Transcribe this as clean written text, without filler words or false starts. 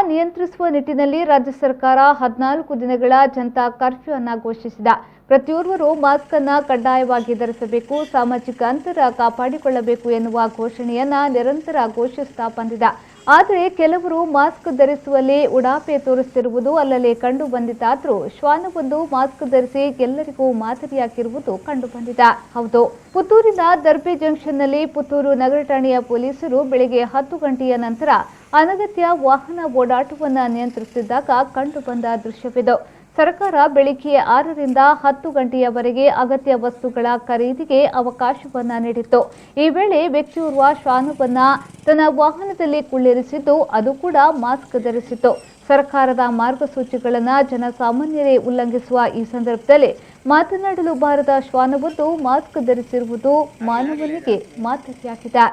ನಿಯಂತ್ರಿಸುವ ನಿಟ್ಟಿನಲ್ಲಿ ರಾಜ್ಯ ಸರ್ಕಾರ 14 ದಿನಗಳ ಜನತಾ ಕರ್ಫ್ಯೂ ಅನ್ನು ಘೋಷಿಸಿದೆ. ಪ್ರತಿಯೊಬ್ಬರೂ ಮಾಸ್ಕ್ ಅನ್ನು ಕಡ್ಡಾಯವಾಗಿ ಧರಿಸಬೇಕು, ಸಾಮಾಜಿಕ ಅಂತರ ಕಾಪಾಡಿಕೊಳ್ಳಬೇಕು ಎನ್ನುವ ಘೋಷಣೆಯನ್ನ ನಿರಂತರ ಘೋಷಿಸುತ್ತಾ ಬಂದಿದೆ. ಆದರೆ ಕೆಲವರು ಮಾಸ್ಕ್ ಧರಿಸುವಲ್ಲಿ ಉಡಾಪೆ ತೋರಿಸುತ್ತಿರುವುದು ಅಲ್ಲಲ್ಲಿ ಕಂಡು ಬಂದಿದ್ದಾದರೂ ಶ್ವಾನವೊಂದು ಮಾಸ್ಕ್ ಧರಿಸಿ ಎಲ್ಲರಿಗೂ ಮಾದರಿಯಾಗಿರುವುದು ಕಂಡು ಬಂದಿದೆ. ಹೌದು, ಪುತ್ತೂರಿನ ದರ್ಬೆ ಜಂಕ್ಷನ್ನಲ್ಲಿ ಪುತ್ತೂರು ನಗರ ಠಾಣೆಯ ಪೊಲೀಸರು ಬೆಳಗ್ಗೆ 10 ಗಂಟೆಯ ನಂತರ ಅನಗತ್ಯ ವಾಹನ ಓಡಾಟವನ್ನು ನಿಯಂತ್ರಿಸುತ್ತಿದ್ದಾಗ ಕಂಡು ಬಂದ ದೃಶ್ಯವಿದು. ಸರ್ಕಾರ ಬೆಳಿಗ್ಗೆ 6 ರಿಂದ 10 ಗಂಟೆಯವರೆಗೆ ಅಗತ್ಯ ವಸ್ತುಗಳ ಖರೀದಿಗೆ ಅವಕಾಶವನ್ನ ನೀಡಿತ್ತು. ಈ ವೇಳೆ ವ್ಯಕ್ತಿಯೋರ್ವ ಶ್ವಾನವನ್ನ ತನ್ನ ವಾಹನದಲ್ಲಿ ಕುಳ್ಳಿರಿಸಿದ್ದು, ಅದು ಕೂಡ ಮಾಸ್ಕ್ ಧರಿಸಿತ್ತು. ಸರ್ಕಾರದ ಮಾರ್ಗಸೂಚಿಗಳನ್ನು ಜನಸಾಮಾನ್ಯರೇ ಉಲ್ಲಂಘಿಸುವ ಈ ಸಂದರ್ಭದಲ್ಲಿ ಮಾತನಾಡಲು ಬಾರದ ಶ್ವಾನವೊಂದು ಮಾಸ್ಕ್ ಧರಿಸಿರುವುದು ಮಾನವನಿಗೆ ಮಾದರಿಯಾಗಿದೆ.